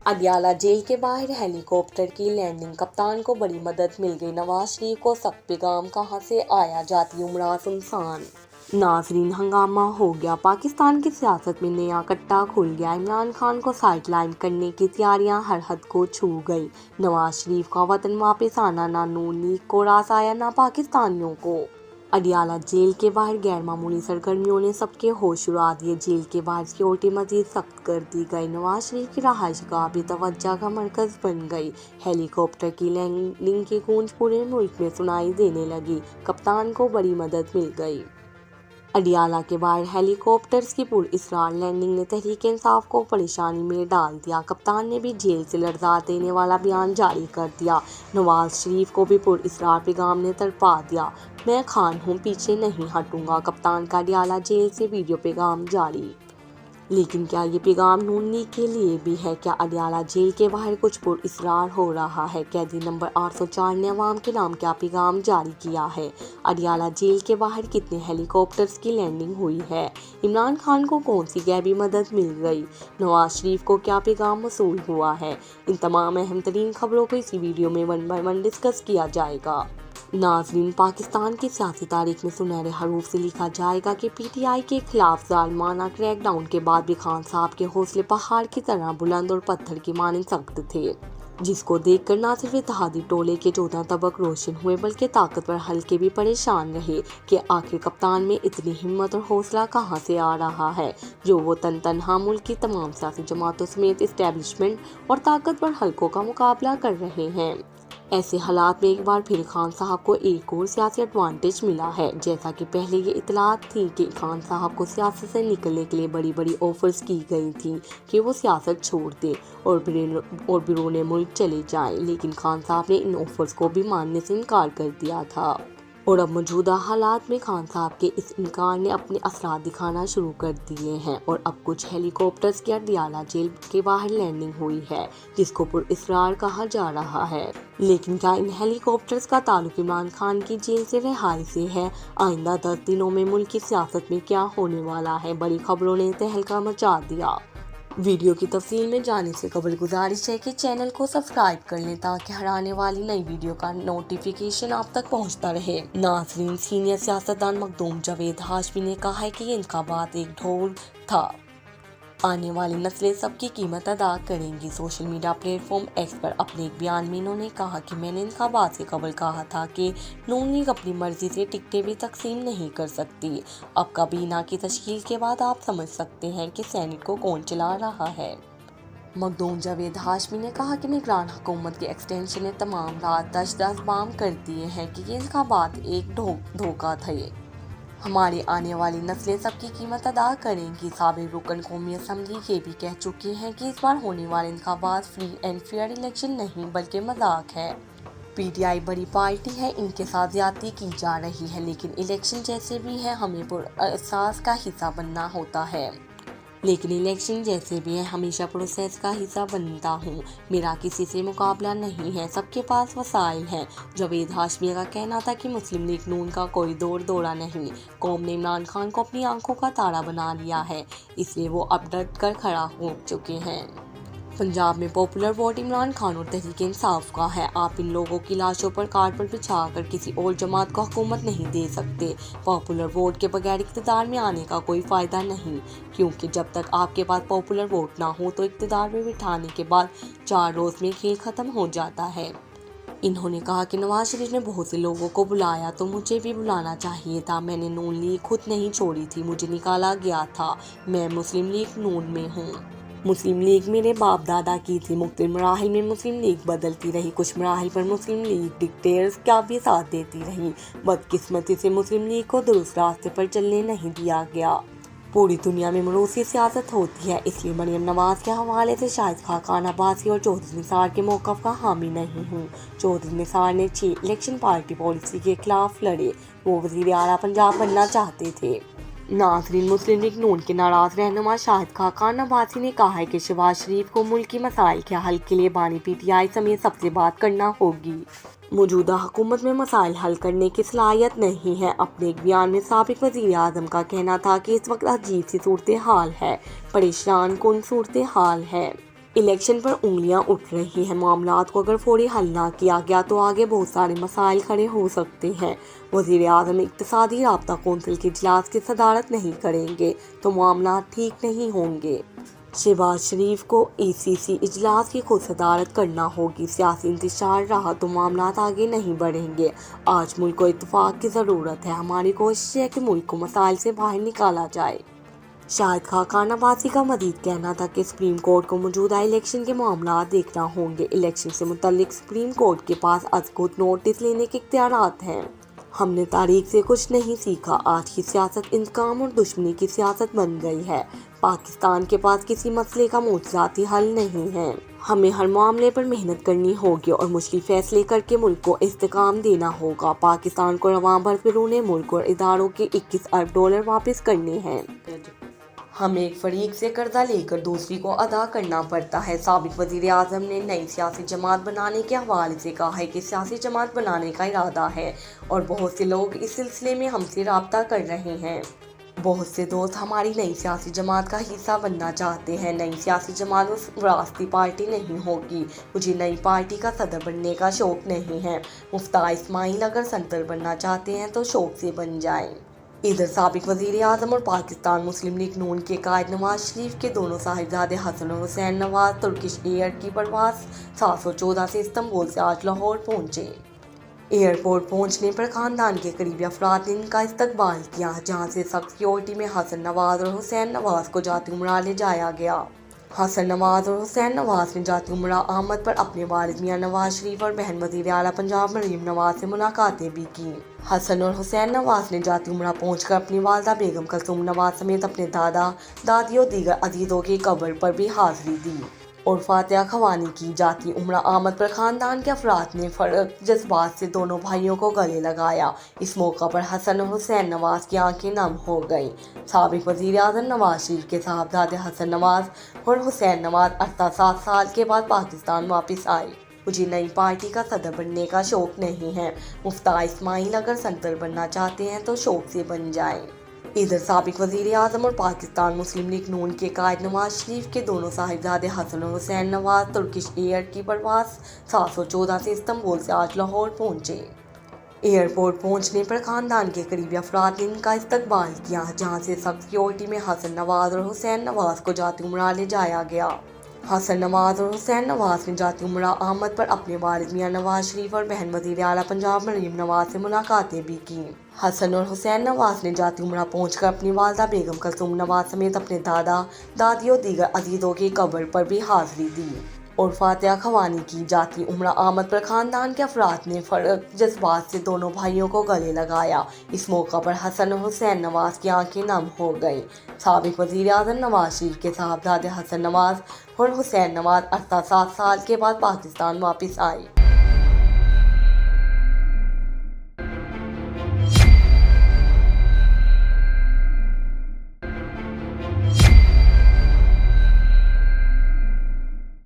Adiala jail के बाहर helicopter की लैंडिंग, कप्तान को बड़ी मदद मिल गई। नवाज शरीफ को सख्त पैगाम, कहां से आया, जाती उमरा सुनसान। नाजरीन, हंगामा हो गया। पाकिस्तान की सियासत में नया कट्टा खुल गया। इमरान खान को साइडलाइन करने की तैयारियां हर हद को छू गई। नवाज शरीफ का वतन वापस आना ना नून लीग को रास आया ना पाकिस्तानियों को। अडियाला जेल के बाहर गैर मामूली सरगर्मियों ने सबके होश उड़ा दिए। जेल के बाहर सिक्योरिटी मजीद सख्त कर दी गई। नवाज शरीफ की रहाइश गाह भी तवज्जो का मरकज बन गई। हेलीकॉप्टर की लैंडिंग की गूंज पूरे मुल्क में सुनाई देने लगी। कप्तान को बड़ी मदद मिल गई। अडियाला के बाहर हेलीकॉप्टर्स की पुरअसरार लैंडिंग ने तहरीक इंसाफ को परेशानी में डाल दिया। कप्तान ने भी जेल से लर्जा देने वाला बयान जारी कर दिया। नवाज शरीफ को भी पुरअसरार पैगाम ने तड़पा दिया। मैं खान हूँ, पीछे नहीं हटूंगा। कप्तान का अडियाला जेल से वीडियो पैगाम जारी। लेकिन क्या ये पैगाम नून लीग के लिए भी है? क्या अडियाला जेल के बाहर कुछ पुरअसरार हो रहा है? कैदी नंबर 804 ने अवाम के नाम क्या पैगाम जारी किया है? अडियाला जेल के बाहर कितने हेलीकॉप्टर्स की लैंडिंग हुई है? इमरान खान को कौन सी गैबी मदद मिल गई? नवाज शरीफ को क्या पैगाम वसूल हुआ है? इन तमाम अहम तरीन खबरों को इसी वीडियो में 1 बाय 1 डिस्कस किया जाएगा। नाज़रीन, पाकिस्तान की सियासी तारीख में सुनहरे हरूफ से लिखा जाएगा कि पीटीआई के खिलाफ जालिमाना क्रैकडाउन के बाद भी खान साहब के हौसले पहाड़ की तरह बुलंद और पत्थर की मानंद सख्त थे, जिसको देखकर न सिर्फ इत्तेहादी टोले के 14 तबक रोशन हुए बल्कि ताकतवर हल्के भी परेशान रहे कि आखिर कप्तान में इतनी हिम्मत और हौसला कहां से आ रहा है जो वो तनहा मुल्क की तमाम सियासी जमातों समेत इस्टेब्लिशमेंट और ताकतवर हल्कों का मुकाबला कर रहे हैं। ऐसे हालात में एक बार फिर खान साहब को एक और सियासी एडवांटेज मिला है। जैसा कि पहले ये इतलात थी कि खान साहब को सियासत से निकलने के लिए बड़ी बड़ी ऑफर्स की गई थी कि वो सियासत छोड़ दे और बैरून मुल्क चले जाएं, लेकिन खान साहब ने इन ऑफर्स को भी मानने से इनकार कर दिया था। और अब मौजूदा हालात में खान साहब के इस इनकार ने अपने असरात दिखाना शुरू कर दिए हैं और अब कुछ हेलीकॉप्टर्स की अडियाला जेल के बाहर लैंडिंग हुई है, जिसको पुरअसरार कहा जा रहा है। लेकिन क्या इन हेलीकॉप्टर्स का ताल्लुक इमरान खान की जेल से रिहाई से है? आइंदा 10 दिनों में मुल्क की सियासत में क्या होने वाला है? बड़ी खबरों ने तहलका मचा दिया। वीडियो की तफसील में जाने से कबल गुजारिश है कि चैनल को सब्सक्राइब कर लें ताकि हर आने वाली नई वीडियो का नोटिफिकेशन आप तक पहुंचता रहे। नाज़रीन, सीनियर सियासतदान मखदूम जावेद हाशमी ने कहा है कि ये इंतखाबात एक ढोल था, आने वाली नस्लें सबकी कीमत अदा करेंगी। सोशल मीडिया प्लेटफॉर्म एक्स पर अपने एक बयान में इन्होंने कहा कि मैंने इंतखाबात से कबल कहा था कि नून लीग अपनी मर्जी से टिकटें भी तकसीम नहीं कर सकती। अब काबीना की तश्कील के बाद आप समझ सकते हैं कि सेनेट को कौन चला रहा है। मखदूम जावेद हाशमी ने कहा कि निगरान हुकूमत की एक्सटेंशन ने तमाम रात दश बाम कर दिए हैं कि ये इंतखाबात एक धोखा था। हमारी आने वाली नस्लें सबकी कीमत अदा करेंगी। साबिक रुकन कौमी असम्बली ये भी कह चुके हैं कि इस बार होने वाले इंतखाबात फ्री एंड फेयर इलेक्शन नहीं बल्कि मजाक है। पीटीआई बड़ी पार्टी है, इनके साथ ज्यादती की जा रही है, लेकिन इलेक्शन जैसे भी है हमें पुरअसास का हिस्सा बनना होता है। लेकिन इलेक्शन जैसे भी है हमेशा प्रोसेस का हिस्सा बनता हूँ। मेरा किसी से मुकाबला नहीं है, सबके पास वसाइल हैं। जावेद हाशमी का कहना था कि मुस्लिम लीग नून का कोई दौड़ा नहीं। कौम ने इमरान खान को अपनी आंखों का तारा बना लिया है, इसलिए वो अब डट कर खड़ा हो चुके हैं। पंजाब में पॉपुलर वोट इमरान खान और तहरीक इंसाफ का है। आप इन लोगों की लाशों पर कार्ड पर बिछा कर किसी और जमात को हुकूमत नहीं दे सकते। पॉपुलर वोट के बगैर इक़्तिदार में आने का कोई फ़ायदा नहीं, क्योंकि जब तक आपके पास पॉपुलर वोट ना हो तो इक़्तिदार में बिठाने के बाद 4 रोज़ में खेल ख़त्म हो जाता है। इन्होंने कहा कि नवाज शरीफ ने बहुत से लोगों को बुलाया तो मुझे भी बुलाना चाहिए था। मैंने नून लीग खुद नहीं छोड़ी थी, मुझे निकाला गया था। मैं मुस्लिम लीग नून में हूँ। मुस्लिम लीग मेरे बाप दादा की थी। मुख्तलिफ मराहिल में मुस्लिम लीग बदलती रही। कुछ मराहिल पर मुस्लिम लीग डिक्टेटर्स का भी साथ देती रही। बदकिस्मती से मुस्लिम लीग को दुरुस्त रास्ते पर चलने नहीं दिया गया। पूरी दुनिया में मरूसी सियासत होती है, इसलिए मरियम नवाज के हवाले से शाहिद खाकान अब्बासी और चौधरी निसार के मौक़िफ़ का हामी नहीं हूँ। चौधरी निसार ने 6 इलेक्शन पार्टी पॉलिसी के खिलाफ लड़े। वो वज़ीर आला पंजाब बनना चाहते थे। नाज़रीन, मुस्लिम लीग नून के नाराज रहनुमा शाहिद खाकान अब्बासी ने कहा है कि शहबाज शरीफ को मुल्क की मसाइल के हल के लिए बानी पीटीआई समेत सबसे बात करना होगी। मौजूदा हुकूमत में मसाइल हल करने की सलाहियत नहीं है। अपने एक बयान में साबिक वज़ीर आज़म का कहना था कि इस वक्त अजीब सी सूरत हाल है, परेशान कुन सूरत हाल है। الیکشن پر انگلیاں اٹھ رہی ہیں۔ معاملات کو اگر فوری حل نہ کیا گیا تو آگے بہت سارے مسائل کھڑے ہو سکتے ہیں۔ وزیر اعظم اقتصادی رابطہ کونسل کے اجلاس کی صدارت نہیں کریں گے تو معاملات ٹھیک نہیں ہوں گے۔ شہباز شریف کو ای سی سی اجلاس کی خود صدارت کرنا ہوگی۔ سیاسی انتشار رہا تو معاملات آگے نہیں بڑھیں گے۔ آج ملک کو اتفاق کی ضرورت ہے۔ ہماری کوشش ہے کہ ملک کو مسائل سے باہر نکالا جائے۔ شاہد خاقان عباسی کا مزید کہنا تھا کہ سپریم کورٹ کو موجودہ الیکشن کے معاملات دیکھنا ہوں گے۔ الیکشن سے متعلق سپریم کورٹ کے پاس از خود نوٹس لینے کے اختیارات ہیں۔ ہم نے تاریخ سے کچھ نہیں سیکھا۔ آج کی سیاست انتقام اور دشمنی کی سیاست بن گئی ہے۔ پاکستان کے پاس کسی مسئلے کا معجزاتی حل نہیں ہے۔ ہمیں ہر معاملے پر محنت کرنی ہوگی اور مشکل فیصلے کر کے ملک کو استحکام دینا ہوگا۔ پاکستان کو رواں برس بیرون ملک اور اداروں کے 21 ارب ڈالر واپس کرنے ہیں۔ ہمیں ایک فریق سے قرضہ لے کر دوسری کو ادا کرنا پڑتا ہے۔ سابق وزیر اعظم نے نئی سیاسی جماعت بنانے کے حوالے سے کہا ہے کہ سیاسی جماعت بنانے کا ارادہ ہے اور بہت سے لوگ اس سلسلے میں ہم سے رابطہ کر رہے ہیں۔ بہت سے دوست ہماری نئی سیاسی جماعت کا حصہ بننا چاہتے ہیں۔ نئی سیاسی جماعت وراثتی پارٹی نہیں ہوگی۔ مجھے نئی پارٹی کا صدر بننے کا شوق نہیں ہے۔ مفتاح اسماعیل اگر صدر بننا چاہتے ہیں تو شوق سے بن جائیں۔ ادھر سابق وزیر اعظم اور پاکستان مسلم لیگ نون کے قائد نواز شریف کے دونوں صاحبزادے حسن اور حسین نواز ترکش ایئر کی پرواز 714 سے استنبول سے آج لاہور پہنچے۔ ایئرپورٹ پہنچنے پر خاندان کے قریبی افراد نے ان کا استقبال کیا، جہاں سے سخت سیکورٹی میں حسن نواز اور حسین نواز کو جاتی عمرہ لے جایا گیا۔ حسن نواز اور حسین نواز نے جاتی عمرہ آمد پر اپنے والد میاں نواز شریف اور بہن وزیر اعلیٰ پنجاب مریم نواز سے ملاقاتیں بھی کی۔ حسن اور حسین نواز نے جاتی عمرہ پہنچ کر اپنی والدہ بیگم کلثوم نواز سمیت اپنے دادا، دادی اور دیگر عزیزوں کی قبر پر بھی حاضری دی اور فاتحہ خوانی کی۔ جاتی عمرہ آمد پر خاندان کے افراد نے فرق جذبات سے دونوں بھائیوں کو گلے لگایا۔ اس موقع پر حسن اور حسین نواز کی آنکھیں نم ہو گئیں۔ سابق وزیر اعظم نواز شریف کے صاحبزادے حسن نواز اور حسین نواز عرصہ 7 سال کے بعد پاکستان واپس آئے۔ مجھے نئی پارٹی کا صدر بننے کا شوق نہیں ہے۔ مفتاح اسماعیل اگر صدر بننا چاہتے ہیں تو شوق سے بن جائیں۔ ادھر سابق وزیر اعظم اور پاکستان مسلم لیگ نون کے قائد نواز شریف کے دونوں صاحبزادے حسن اور حسین نواز ترکش ایئر کی پرواز 714 سے استنبول سے آج لاہور پہنچے۔ ایئرپورٹ پہنچنے پر خاندان کے قریبی افراد نے ان کا استقبال کیا، جہاں سے سخت سیکورٹی میں حسن نواز اور حسین نواز کو جاتی عمرہ لے جایا گیا۔ حسن نواز اور حسین نواز نے جاتی عمرہ آمد پر اپنے والد میاں نواز شریف اور بہن وزیر اعلیٰ پنجاب مریم نواز سے ملاقاتیں بھی کی۔ حسن اور حسین نواز نے جاتی عمرہ پہنچ کر اپنی والدہ بیگم کلثوم نواز سمیت اپنے دادا، دادی اور دیگر عزیزوں کی قبر پر بھی حاضری دی اور فاتحہ خوانی کی۔ جاتی عمرہ آمد پر خاندان کے افراد نے فرق جذبات سے دونوں بھائیوں کو گلے لگایا۔ اس موقع پر حسن اور حسین نواز کی آنکھیں نم ہو گئیں۔ سابق وزیر اعظم نواز شریف کے صاحبزادے حسن نواز اور حسین نواز عرصہ 7 سال کے بعد پاکستان واپس آئے۔